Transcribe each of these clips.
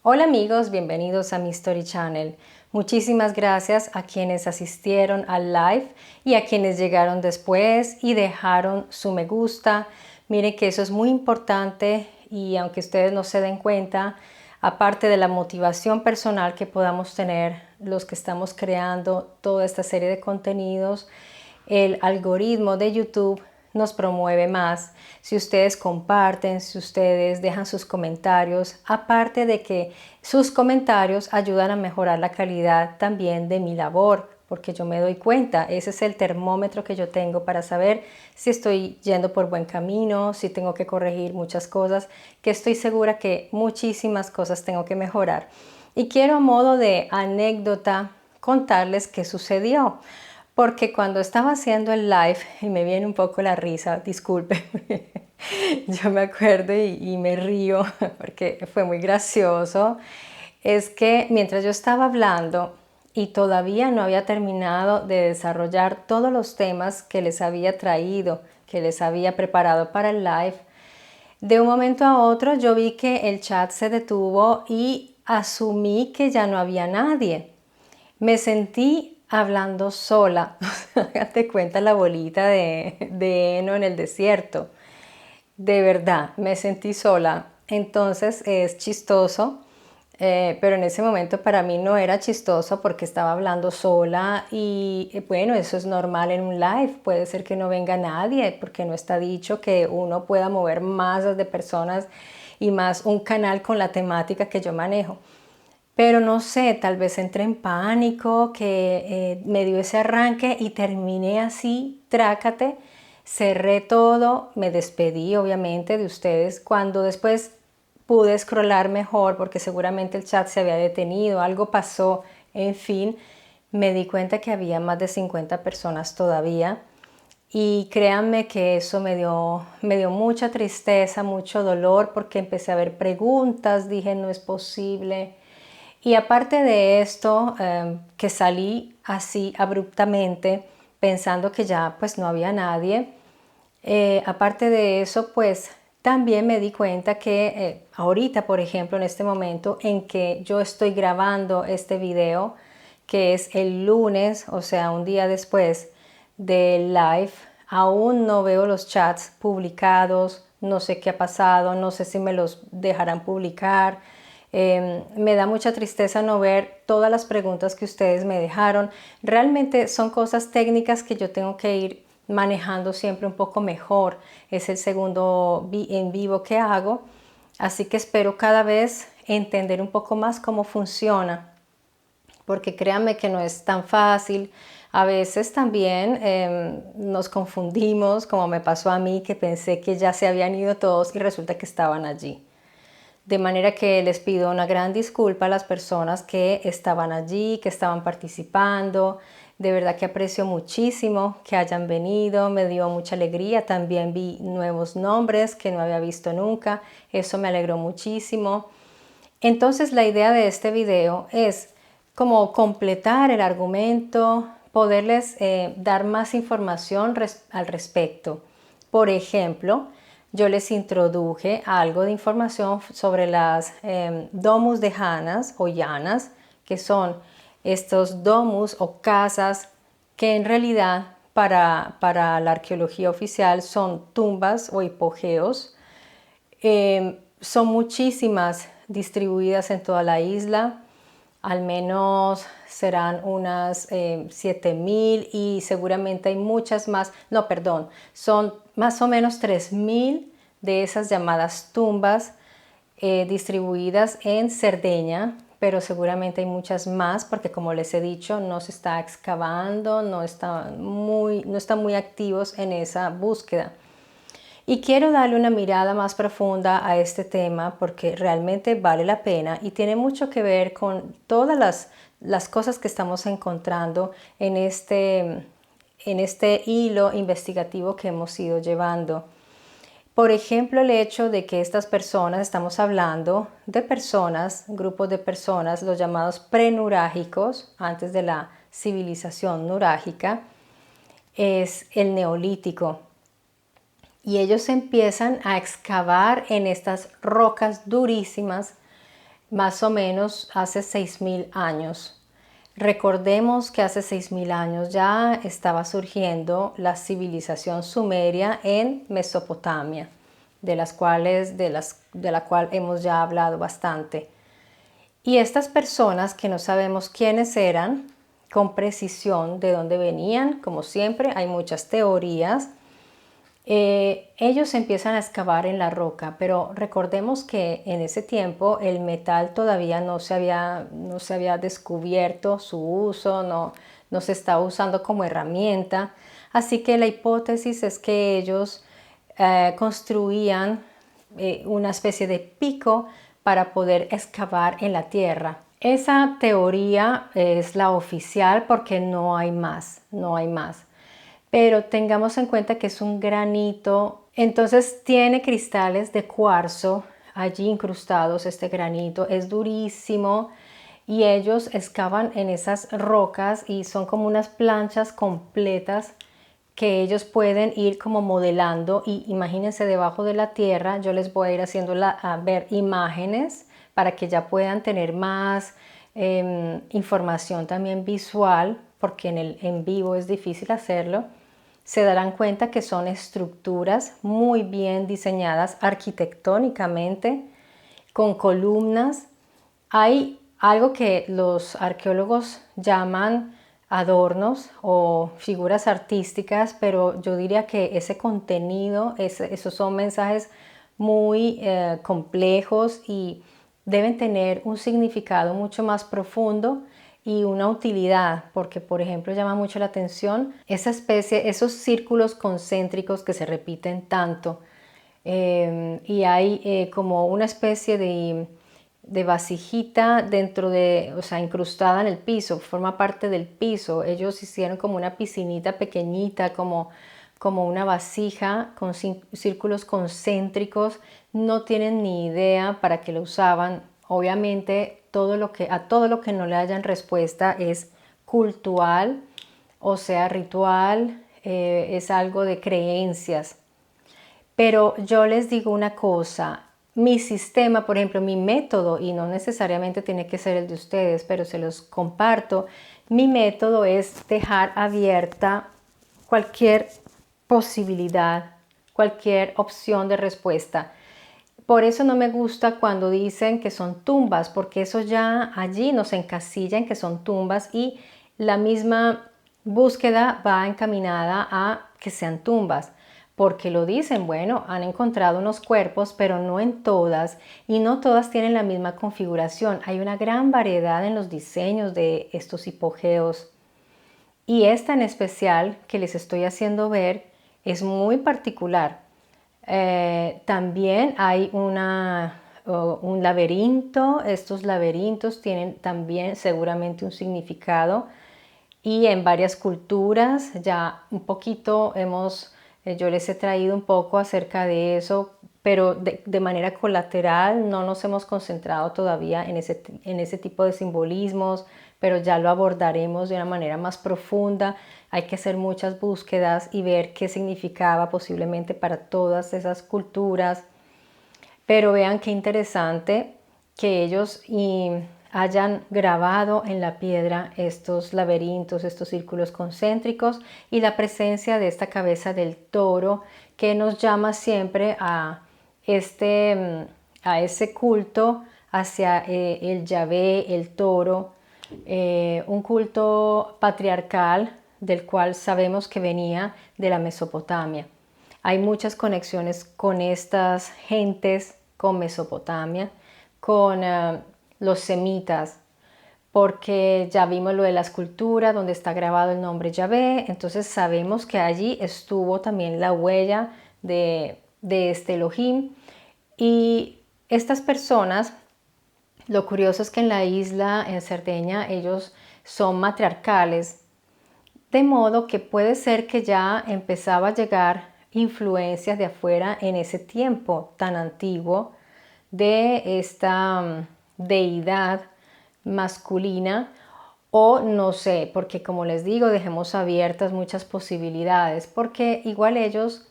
Hola amigos, bienvenidos a mi Story Channel. Muchísimas gracias a quienes asistieron al live y a quienes llegaron después y dejaron su me gusta. Miren que eso es muy importante y aunque ustedes no se den cuenta, aparte de la motivación personal que podamos tener los que estamos creando toda esta serie de contenidos, el algoritmo de YouTube nos promueve más si ustedes comparten, si ustedes dejan sus comentarios, aparte de que sus comentarios ayudan a mejorar la calidad también de mi labor, porque yo me doy cuenta, ese es el termómetro que yo tengo para saber si estoy yendo por buen camino, si tengo que corregir muchas cosas, que estoy segura que muchísimas cosas tengo que mejorar. Y quiero a modo de anécdota contarles qué sucedió. Porque cuando estaba haciendo el live, y me viene un poco la risa, disculpe, yo me acuerdo y me río porque fue muy gracioso, es que mientras yo estaba hablando y todavía no había terminado de desarrollar todos los temas que les había traído, que les había preparado para el live, de un momento a otro yo vi que el chat se detuvo y asumí que ya no había nadie. Me sentí hablando sola, hágate cuenta la bolita de heno en el desierto. De verdad, me sentí sola. Entonces es chistoso, pero en ese momento para mí no era chistoso porque estaba hablando sola y bueno, eso es normal en un live. Puede ser que no venga nadie porque no está dicho que uno pueda mover masas de personas y más un canal con la temática que yo manejo. Pero no sé, tal vez entré en pánico, que me dio ese arranque y terminé así, trácate, cerré todo, me despedí obviamente de ustedes. Cuando después pude scrollar mejor, porque seguramente el chat se había detenido, algo pasó, en fin, me di cuenta que había más de 50 personas todavía. Y créanme que eso me dio mucha tristeza, mucho dolor, porque empecé a ver preguntas, dije, no es posible. Y aparte de esto, que salí así abruptamente, pensando que ya pues no había nadie, aparte de eso, pues también me di cuenta que ahorita, por ejemplo, en este momento en que yo estoy grabando este video, que es el lunes, o sea, un día después del live, aún no veo los chats publicados, no sé qué ha pasado, no sé si me los dejarán publicar. Me da mucha tristeza no ver todas las preguntas que ustedes me dejaron. Realmente son cosas técnicas que yo tengo que ir manejando siempre un poco mejor. Es el segundo en vivo que hago, así que espero cada vez entender un poco más cómo funciona, porque créanme que no es tan fácil. A veces también nos confundimos, como me pasó a mí, que pensé que ya se habían ido todos y resulta que estaban allí. De manera que les pido una gran disculpa a las personas que estaban allí, que estaban participando. De verdad que aprecio muchísimo que hayan venido, me dio mucha alegría. También vi nuevos nombres que no había visto nunca, eso me alegró muchísimo. Entonces la idea de este video es como completar el argumento, poderles dar más información al respecto. Por ejemplo, yo les introduje algo de información sobre las domus de Janas o llanas, que son estos domus o casas que en realidad para la arqueología oficial son tumbas o hipogeos. Son muchísimas distribuidas en toda la isla, al menos serán unas 7.000 y seguramente hay muchas más, no, perdón, son más o menos 3.000 de esas llamadas tumbas distribuidas en Cerdeña, pero seguramente hay muchas más porque como les he dicho no se está excavando, no están muy activos en esa búsqueda. Y quiero darle una mirada más profunda a este tema porque realmente vale la pena y tiene mucho que ver con todas las cosas que estamos encontrando en este hilo investigativo que hemos ido llevando. Por ejemplo, el hecho de que estas personas, estamos hablando de personas, grupos de personas, los llamados prenurágicos, antes de la civilización nurágica, es el neolítico. Y ellos empiezan a excavar en estas rocas durísimas más o menos hace 6.000 años. Recordemos que hace 6.000 años ya estaba surgiendo la civilización sumeria en Mesopotamia, de la cual hemos ya hablado bastante. Y estas personas que no sabemos quiénes eran, con precisión de dónde venían, como siempre hay muchas teorías, ellos empiezan a excavar en la roca, pero recordemos que en ese tiempo el metal todavía no se había descubierto su uso, no se estaba usando como herramienta, así que la hipótesis es que ellos construían una especie de pico para poder excavar en la tierra. Esa teoría es la oficial porque no hay más. Pero tengamos en cuenta que es un granito, entonces tiene cristales de cuarzo allí incrustados. Este granito es durísimo y ellos excavan en esas rocas y son como unas planchas completas que ellos pueden ir como modelando. Y imagínense debajo de la tierra, yo les voy a ir haciendo a ver imágenes para que ya puedan tener más información también visual, porque en vivo es difícil hacerlo. Se darán cuenta que son estructuras muy bien diseñadas arquitectónicamente, con columnas. Hay algo que los arqueólogos llaman adornos o figuras artísticas, pero yo diría que ese contenido, esos son mensajes muy complejos y deben tener un significado mucho más profundo y una utilidad, porque por ejemplo llama mucho la atención esa especie, esos círculos concéntricos que se repiten tanto, y hay como una especie de vasijita dentro o sea, incrustada en el piso, forma parte del piso. Ellos hicieron como una piscinita pequeñita, como una vasija con círculos concéntricos. No tienen ni idea para qué lo usaban. Obviamente a todo lo que no le hayan respuesta es cultural, o sea, ritual, es algo de creencias. Pero yo les digo una cosa, mi sistema, por ejemplo, mi método, y no necesariamente tiene que ser el de ustedes, pero se los comparto, mi método es dejar abierta cualquier posibilidad, cualquier opción de respuesta. Por eso no me gusta cuando dicen que son tumbas, porque eso ya allí nos encasilla en que son tumbas y la misma búsqueda va encaminada a que sean tumbas. Porque lo dicen, bueno, han encontrado unos cuerpos, pero no en todas, y no todas tienen la misma configuración. Hay una gran variedad en los diseños de estos hipogeos. Y esta en especial que les estoy haciendo ver es muy particular. También hay un laberinto. Estos laberintos tienen también seguramente un significado y en varias culturas ya un poquito yo les he traído un poco acerca de eso, pero de manera colateral. No nos hemos concentrado todavía en ese tipo de simbolismos, pero ya lo abordaremos de una manera más profunda. Hay que hacer muchas búsquedas y ver qué significaba posiblemente para todas esas culturas. Pero vean qué interesante que ellos hayan grabado en la piedra estos laberintos, estos círculos concéntricos y la presencia de esta cabeza del toro que nos llama siempre a ese culto hacia el Yahvé, el toro, un culto patriarcal del cual sabemos que venía de la Mesopotamia. Hay muchas conexiones con estas gentes, con Mesopotamia, con los semitas, porque ya vimos lo de la escultura donde está grabado el nombre Yahvé. Entonces sabemos que allí estuvo también la huella de este Elohim. Y estas personas, lo curioso es que en la isla, en Cerdeña, ellos son matriarcales, de modo que puede ser que ya empezaba a llegar influencias de afuera en ese tiempo tan antiguo de esta deidad masculina, o no sé, porque como les digo, dejemos abiertas muchas posibilidades, porque igual ellos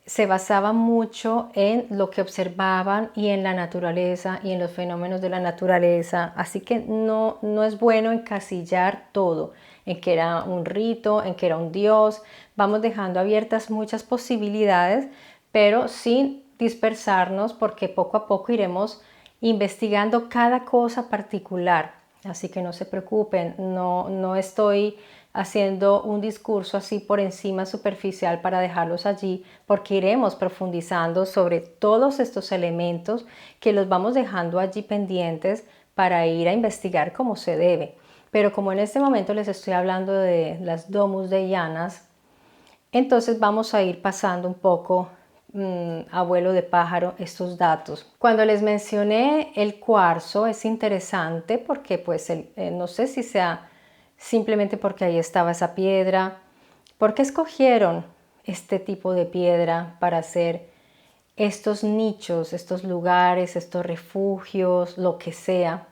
se basaba mucho en lo que observaban y en la naturaleza y en los fenómenos de la naturaleza. Así que no es bueno encasillar todo en que era un rito, en que era un dios. Vamos dejando abiertas muchas posibilidades, pero sin dispersarnos porque poco a poco iremos investigando cada cosa particular. Así que no se preocupen, no estoy haciendo un discurso así por encima superficial para dejarlos allí, porque iremos profundizando sobre todos estos elementos que los vamos dejando allí pendientes para ir a investigar como se debe. Pero como en este momento les estoy hablando de las domus deianas, entonces vamos a ir pasando un poco a vuelo de pájaro estos datos. Cuando les mencioné el cuarzo es interesante porque pues no sé si sea simplemente porque ahí estaba esa piedra. ¿Por qué escogieron este tipo de piedra para hacer estos nichos, estos lugares, estos refugios, lo que sea?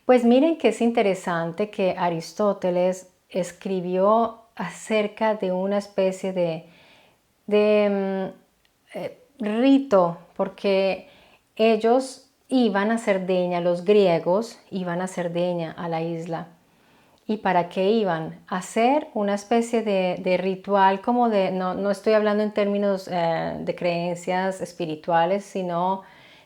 Pues miren que es interesante que Aristóteles escribió acerca de una especie de rito, porque ellos iban a Cerdeña, los griegos iban a Cerdeña, a la isla. ¿Y para qué iban? A hacer una especie de ritual, como de, no estoy hablando en términos de creencias espirituales, sino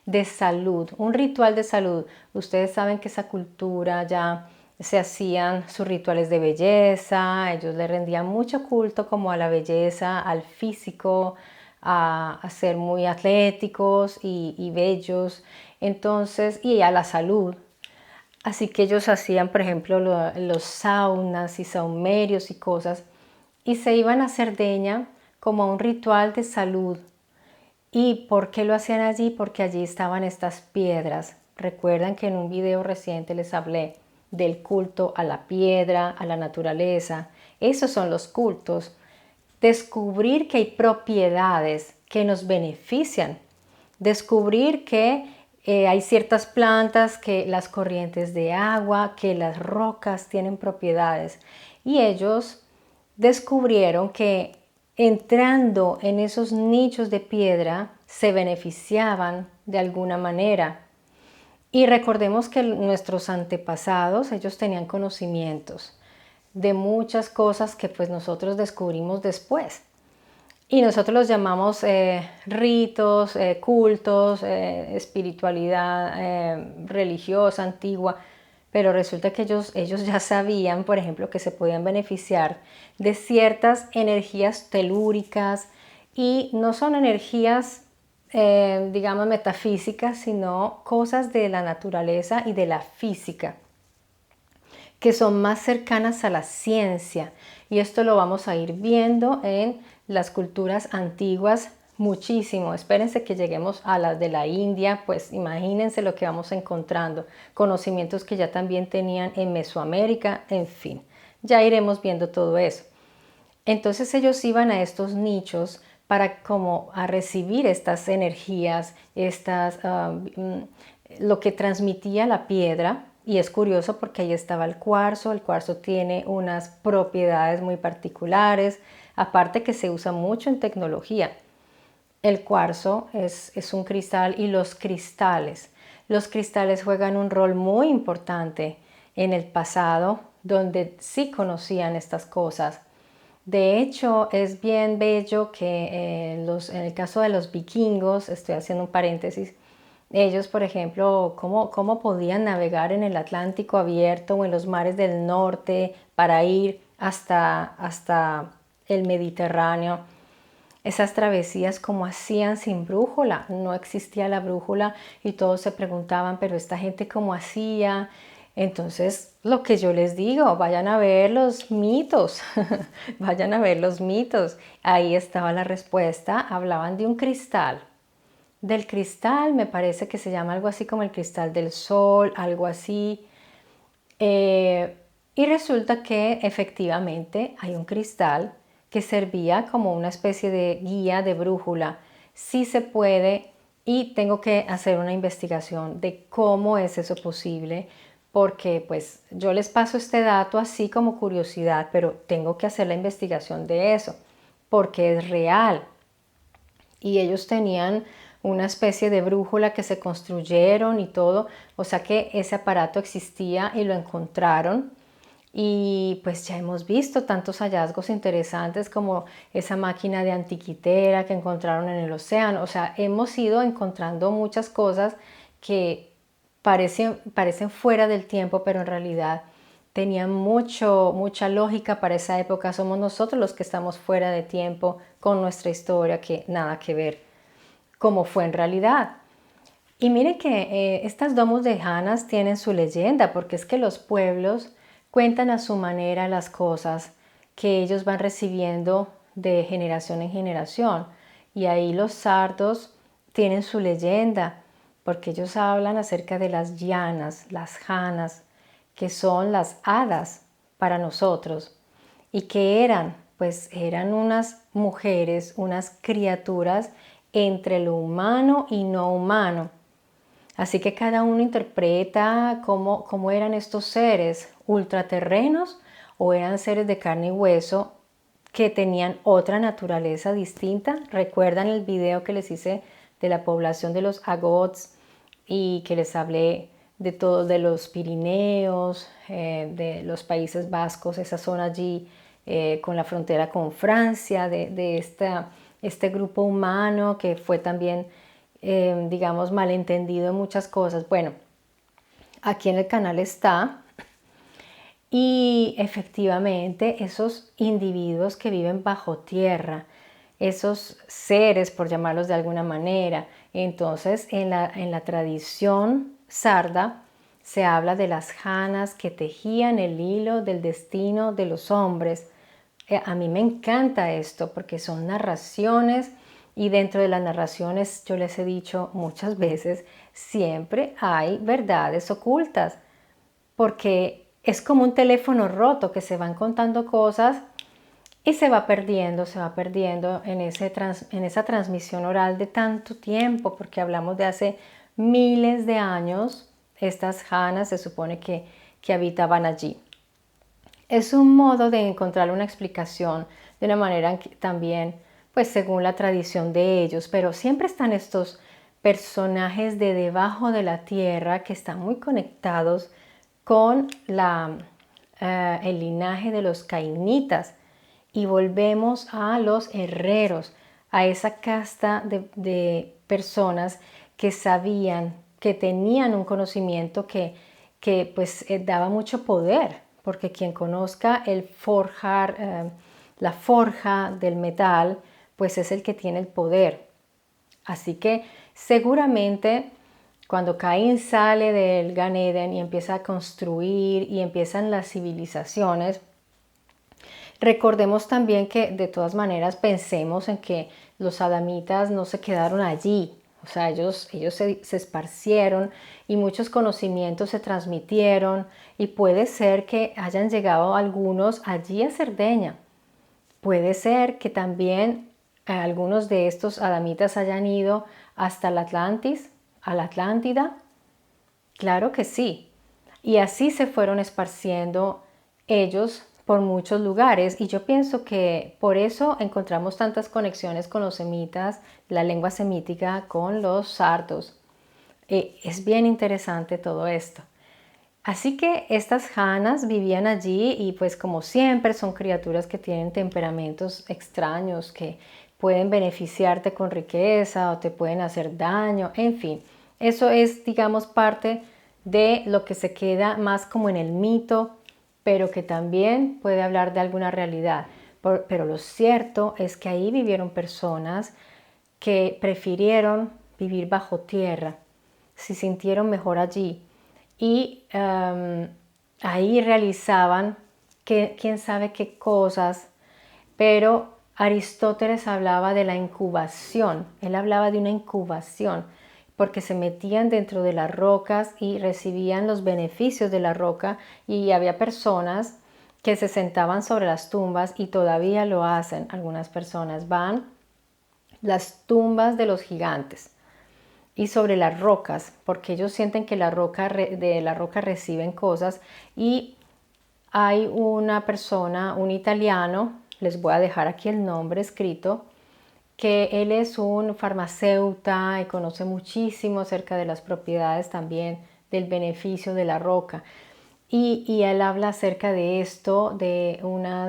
de salud, un ritual de salud. Ustedes saben que esa cultura ya se hacían sus rituales de belleza, ellos le rendían mucho culto como a la belleza, al físico, a ser muy atléticos y bellos, entonces, y a la salud. Así que ellos hacían, por ejemplo, los saunas y saumerios y cosas, y se iban a Cerdeña como a un ritual de salud. ¿Y por qué lo hacían allí? Porque allí estaban estas piedras. Recuerdan que en un video reciente les hablé del culto a la piedra, a la naturaleza. Esos son los cultos. Descubrir que hay propiedades que nos benefician. Descubrir que hay ciertas plantas, que las corrientes de agua, que las rocas tienen propiedades. Y ellos descubrieron que entrando en esos nichos de piedra se beneficiaban de alguna manera. Y recordemos que nuestros antepasados, ellos tenían conocimientos de muchas cosas que pues nosotros descubrimos después. Y nosotros los llamamos ritos, cultos, espiritualidad religiosa, antigua, pero resulta que ellos ya sabían, por ejemplo, que se podían beneficiar de ciertas energías telúricas y no son energías, digamos, metafísicas, sino cosas de la naturaleza y de la física que son más cercanas a la ciencia. Y esto lo vamos a ir viendo en las culturas antiguas muchísimo. Espérense que lleguemos a las de la India, pues imagínense lo que vamos encontrando. Conocimientos que ya también tenían en Mesoamérica, en fin. Ya iremos viendo todo eso. Entonces ellos iban a estos nichos para como a recibir estas energías, lo que transmitía la piedra. Y es curioso porque ahí estaba el cuarzo tiene unas propiedades muy particulares, aparte que se usa mucho en tecnología. El cuarzo es un cristal y los cristales juegan un rol muy importante en el pasado, donde sí conocían estas cosas. De hecho, es bien bello que en el caso de los vikingos, estoy haciendo un paréntesis, ellos, por ejemplo, cómo podían navegar en el Atlántico abierto o en los mares del norte para ir hasta el Mediterráneo. Esas travesías como hacían sin brújula, no existía la brújula y todos se preguntaban, pero esta gente cómo hacía. Entonces, lo que yo les digo, vayan a ver los mitos, vayan a ver los mitos. Ahí estaba la respuesta, hablaban de un cristal. Del cristal, me parece que se llama algo así como el cristal del sol, algo así. Y resulta que efectivamente hay un cristal que servía como una especie de guía, de brújula. Sí se puede y tengo que hacer una investigación de cómo es eso posible, porque pues yo les paso este dato así como curiosidad, pero tengo que hacer la investigación de eso, porque es real. y ellos tenían una especie de brújula que se construyeron y todo, o sea que ese aparato existía y lo encontraron. Y pues ya hemos visto tantos hallazgos interesantes como esa máquina de antiquitera que encontraron en el océano. O sea, hemos ido encontrando muchas cosas que parecen fuera del tiempo, pero en realidad tenían mucha lógica para esa época. Somos nosotros los que estamos fuera de tiempo con nuestra historia, que nada que ver cómo fue en realidad. Y mire que estas domus de Janas tienen su leyenda, porque es que los pueblos cuentan a su manera las cosas que ellos van recibiendo de generación en generación. Y ahí los sardos tienen su leyenda, porque ellos hablan acerca de las llanas, las Janas, que son las hadas para nosotros. ¿Y que eran? Pues eran unas mujeres, unas criaturas entre lo humano y no humano. Así que cada uno interpreta cómo eran estos seres, ultraterrenos o eran seres de carne y hueso que tenían otra naturaleza distinta. ¿Recuerdan el video que les hice de la población de los Agots y que les hablé de todos, de los Pirineos, de los Países Vascos, esa zona allí con la frontera con Francia, de este grupo humano que fue también digamos, malentendido en muchas cosas? Bueno, aquí en el canal está. Y efectivamente esos individuos que viven bajo tierra, esos seres, por llamarlos de alguna manera, entonces en la tradición sarda se habla de las janas que tejían el hilo del destino de los hombres. A mí me encanta esto porque son narraciones y dentro de las narraciones, yo les he dicho muchas veces, siempre hay verdades ocultas, porque es como un teléfono roto que se van contando cosas y se va perdiendo en esa transmisión oral de tanto tiempo, porque hablamos de hace miles de años. Estas janas se supone que habitaban allí. Es un modo de encontrar una explicación de una manera también, pues según la tradición de ellos, pero siempre están estos personajes de debajo de la tierra que están muy conectados con el linaje de los cainitas. Y volvemos a los herreros, a esa casta de personas que sabían, que tenían un conocimiento que pues daba mucho poder, porque quien conozca el forjar, la forja del metal, pues es el que tiene el poder. Así que seguramente cuando Caín sale del Gan Eden y empieza a construir y empiezan las civilizaciones, recordemos también que de todas maneras pensemos en que los adamitas no se quedaron allí. O sea, ellos se esparcieron y muchos conocimientos se transmitieron y puede ser que hayan llegado algunos allí a Cerdeña. Puede ser que también algunos de estos adamitas hayan ido hasta el Atlantis, a la Atlántida. Claro que sí. Y así se fueron esparciendo ellos por muchos lugares, y yo pienso que por eso encontramos tantas conexiones con los semitas, la lengua semítica con los sardos. Es bien interesante todo esto. Así que estas janas vivían allí y pues como siempre son criaturas que tienen temperamentos extraños, que pueden beneficiarte con riqueza o te pueden hacer daño, en fin. Eso es, digamos, parte de lo que se queda más como en el mito, pero que también puede hablar de alguna realidad. Pero lo cierto es que ahí vivieron personas que prefirieron vivir bajo tierra, se sintieron mejor allí y ahí realizaban quién sabe qué cosas, pero Aristóteles hablaba de la incubación, él hablaba de una incubación, porque se metían dentro de las rocas y recibían los beneficios de la roca, y había personas que se sentaban sobre las tumbas y todavía lo hacen. Algunas personas van las tumbas de los gigantes y sobre las rocas, porque ellos sienten que de la roca reciben cosas. Y hay una persona, un italiano, les voy a dejar aquí el nombre escrito, que él es un farmacéutico y conoce muchísimo acerca de las propiedades también del beneficio de la roca. Y él habla acerca de esto, de una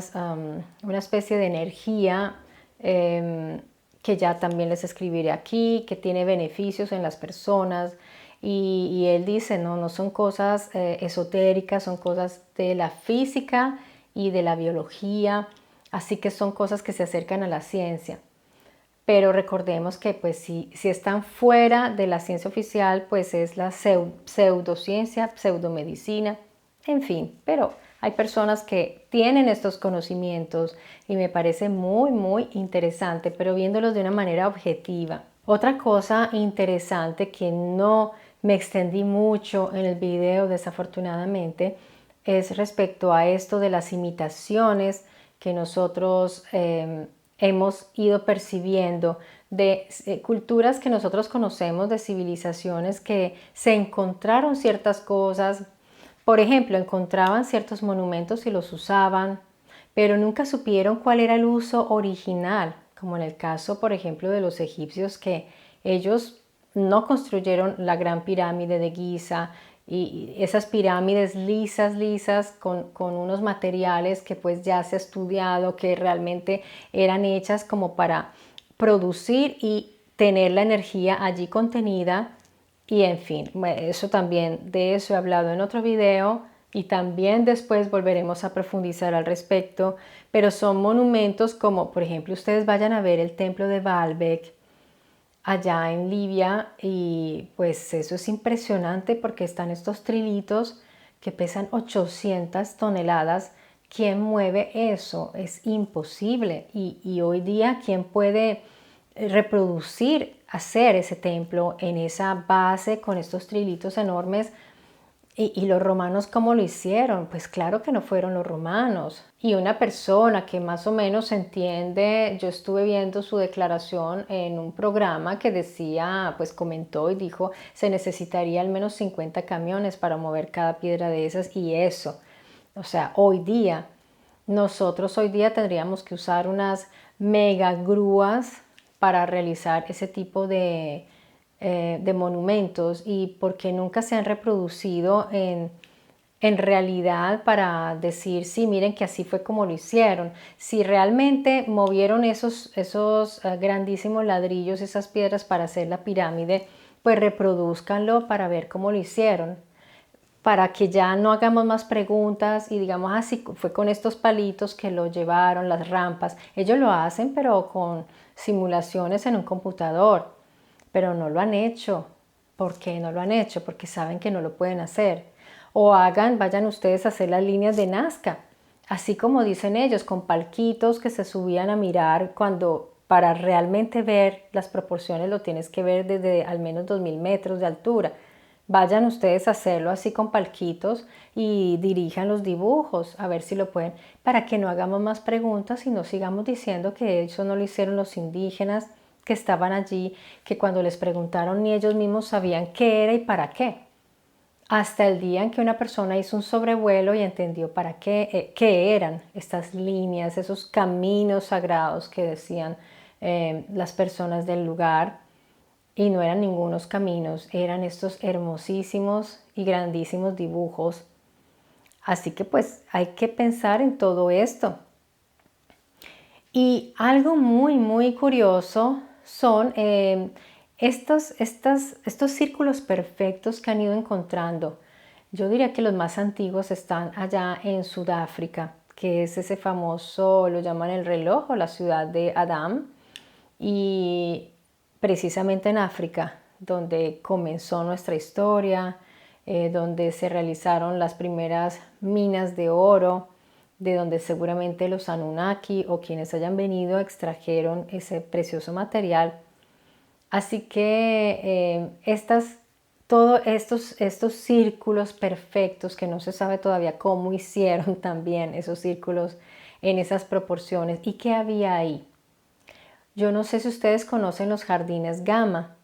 especie de energía que ya también les escribiré aquí, que tiene beneficios en las personas. Y él dice, no son cosas esotéricas, son cosas de la física y de la biología, así que son cosas que se acercan a la ciencia. Pero recordemos que pues si están fuera de la ciencia oficial, pues es la pseudociencia, pseudomedicina, en fin. Pero hay personas que tienen estos conocimientos y me parece muy interesante, pero viéndolos de una manera objetiva. Otra cosa interesante que no me extendí mucho en el video desafortunadamente es respecto a esto de las imitaciones que nosotros hemos ido percibiendo de culturas que nosotros conocemos, de civilizaciones que se encontraron ciertas cosas. Por ejemplo, encontraban ciertos monumentos y los usaban, pero nunca supieron cuál era el uso original, como en el caso, por ejemplo, de los egipcios, que ellos no construyeron la gran pirámide de Giza y esas pirámides lisas con unos materiales que pues ya se ha estudiado que realmente eran hechas como para producir y tener la energía allí contenida. Y en fin, eso también, de eso he hablado en otro video y también después volveremos a profundizar al respecto, pero son monumentos como, por ejemplo, ustedes vayan a ver el templo de Baalbek allá en Libia y pues eso es impresionante porque están estos trilitos que pesan 800 toneladas. ¿Quién mueve eso? Es imposible. Y hoy día, ¿quién puede reproducir, hacer ese templo en esa base con estos trilitos enormes? Y los romanos, ¿cómo lo hicieron? Pues claro que no fueron los romanos. Y una persona que más o menos entiende, yo estuve viendo su declaración en un programa que decía, pues comentó y dijo, se necesitaría al menos 50 camiones para mover cada piedra de esas y eso. O sea, nosotros hoy día tendríamos que usar unas mega grúas para realizar ese tipo de monumentos y porque nunca se han reproducido en realidad para decir, sí, miren que así fue como lo hicieron. Si realmente movieron esos grandísimos ladrillos, esas piedras para hacer la pirámide, pues reproduzcanlo para ver cómo lo hicieron, para que ya no hagamos más preguntas y digamos así fue con estos palitos que lo llevaron, las rampas. Ellos lo hacen pero con simulaciones en un computador, pero no lo han hecho. ¿Por qué no lo han hecho? Porque saben que no lo pueden hacer. O vayan ustedes a hacer las líneas de Nazca, así como dicen ellos, con palquitos que se subían a mirar cuando para realmente ver las proporciones lo tienes que ver desde al menos 2000 metros de altura. Vayan ustedes a hacerlo así con palquitos y dirijan los dibujos a ver si lo pueden, para que no hagamos más preguntas y no sigamos diciendo que eso no lo hicieron los indígenas que estaban allí, que cuando les preguntaron ni ellos mismos sabían qué era y para qué. Hasta el día en que una persona hizo un sobrevuelo y entendió para qué eran estas líneas, esos caminos sagrados que decían las personas del lugar. Y no eran ningunos caminos, eran estos hermosísimos y grandísimos dibujos. Así que pues hay que pensar en todo esto. Y algo muy curioso son estos círculos perfectos que han ido encontrando. Yo diría que los más antiguos están allá en Sudáfrica, que es ese famoso, lo llaman el reloj o la ciudad de Adam. Y precisamente en África, donde comenzó nuestra historia, donde se realizaron las primeras minas de oro, de donde seguramente los Anunnaki o quienes hayan venido extrajeron ese precioso material. Así que todos estos círculos perfectos que no se sabe todavía cómo hicieron también esos círculos en esas proporciones y qué había ahí. Yo no sé si ustedes conocen los jardines Gama.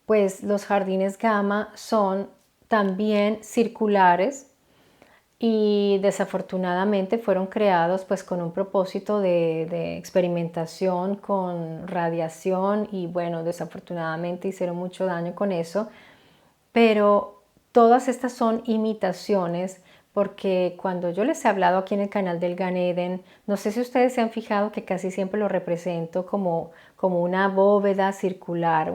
Pues los jardines Gama son también circulares y desafortunadamente fueron creados pues con un propósito de experimentación con radiación y bueno, desafortunadamente hicieron mucho daño con eso, pero todas estas son imitaciones porque cuando yo les he hablado aquí en el canal del Gan Eden, no sé si ustedes se han fijado que casi siempre lo represento como una bóveda circular,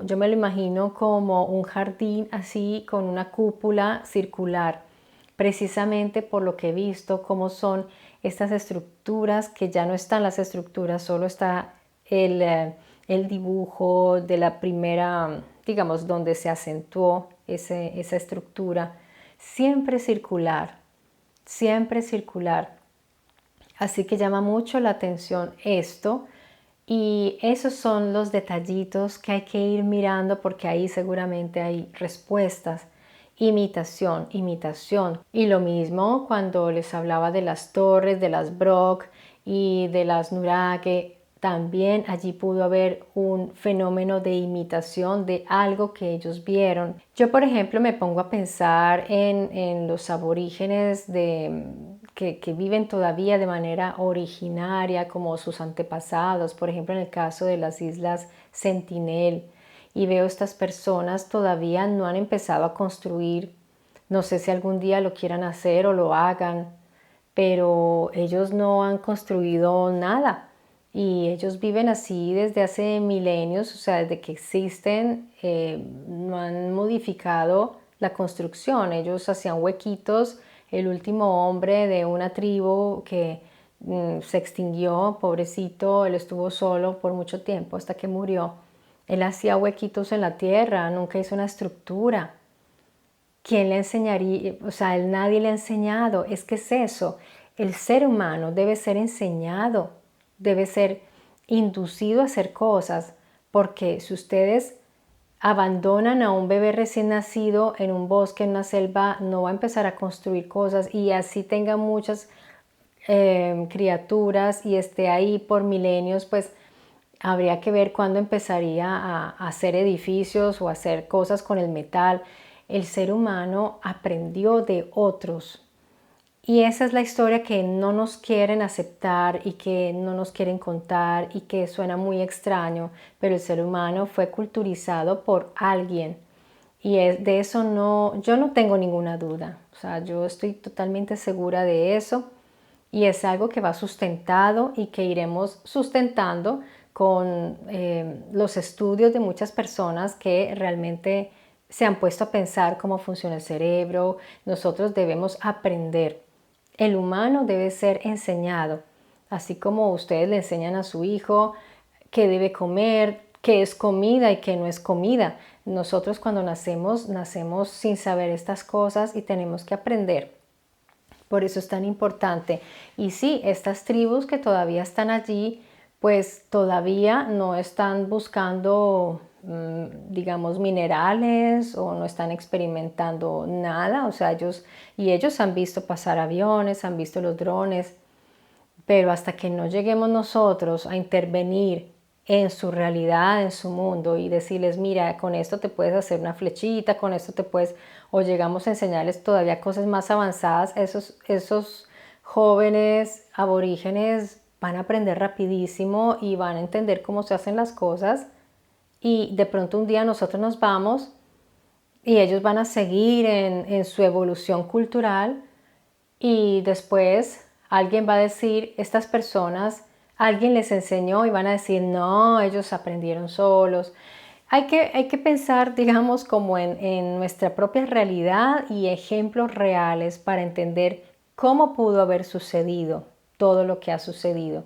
yo me lo imagino como un jardín así con una cúpula circular, precisamente por lo que he visto, cómo son estas estructuras, que ya no están las estructuras, solo está el dibujo de la primera, digamos, donde se acentuó esa estructura, siempre circular, siempre circular. Así que llama mucho la atención esto y esos son los detallitos que hay que ir mirando porque ahí seguramente hay respuestas. Imitación, imitación. Y lo mismo cuando les hablaba de las torres, de las Brock y de las Nurage, también allí pudo haber un fenómeno de imitación de algo que ellos vieron. Yo, por ejemplo, me pongo a pensar en los aborígenes que viven todavía de manera originaria, como sus antepasados, por ejemplo, en el caso de las islas Sentinel. Y veo estas personas todavía no han empezado a construir, no sé si algún día lo quieran hacer o lo hagan, pero ellos no han construido nada y ellos viven así desde hace milenios, o sea, desde que existen, no han modificado la construcción. Ellos hacían huequitos. El último hombre de una tribu que se extinguió, pobrecito, él estuvo solo por mucho tiempo hasta que murió. Él hacía huequitos en la tierra, nunca hizo una estructura. ¿Quién le enseñaría? O sea, él nadie le ha enseñado. Es que es eso. El ser humano debe ser enseñado, debe ser inducido a hacer cosas, porque si ustedes abandonan a un bebé recién nacido en un bosque, en una selva, no va a empezar a construir cosas y así tenga muchas criaturas y esté ahí por milenios, pues habría que ver cuándo empezaría a hacer edificios o a hacer cosas con el metal. El ser humano aprendió de otros. Y esa es la historia que no nos quieren aceptar y que no nos quieren contar y que suena muy extraño, pero el ser humano fue culturizado por alguien. Y de eso yo no tengo ninguna duda. O sea, yo estoy totalmente segura de eso y es algo que va sustentado y que iremos sustentando con los estudios de muchas personas que realmente se han puesto a pensar cómo funciona el cerebro. Nosotros debemos aprender. El humano debe ser enseñado, así como ustedes le enseñan a su hijo qué debe comer, qué es comida y qué no es comida. Nosotros cuando nacemos sin saber estas cosas y tenemos que aprender. Por eso es tan importante. Y sí, estas tribus que todavía están allí, pues todavía no están buscando, digamos, minerales o no están experimentando nada. O sea, ellos han visto pasar aviones, han visto los drones, pero hasta que no lleguemos nosotros a intervenir en su realidad, en su mundo y decirles, mira, con esto te puedes hacer una flechita, con esto te puedes, o llegamos a enseñarles todavía cosas más avanzadas, esos jóvenes aborígenes van a aprender rapidísimo y van a entender cómo se hacen las cosas y de pronto un día nosotros nos vamos y ellos van a seguir en su evolución cultural y después alguien va a decir, estas personas, alguien les enseñó y van a decir, no, ellos aprendieron solos. Hay que pensar, digamos, como en nuestra propia realidad y ejemplos reales para entender cómo pudo haber sucedido todo lo que ha sucedido.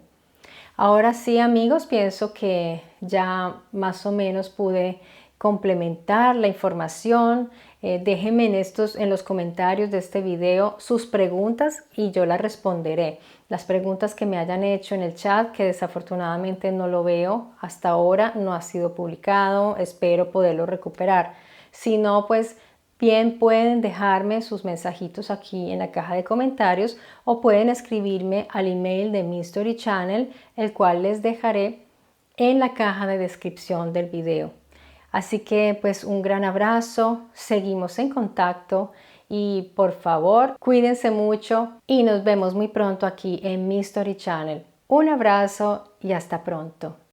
Ahora sí, amigos, pienso que ya más o menos pude complementar la información. Déjenme en los comentarios de este video sus preguntas y yo las responderé. Las preguntas que me hayan hecho en el chat, que desafortunadamente no lo veo hasta ahora, no ha sido publicado, espero poderlo recuperar. Si no, pues bien pueden dejarme sus mensajitos aquí en la caja de comentarios o pueden escribirme al email de Mystery Channel, el cual les dejaré en la caja de descripción del video. Así que pues un gran abrazo, seguimos en contacto Y por favor, cuídense mucho y nos vemos muy pronto aquí en mi Story Channel. Un abrazo y hasta pronto.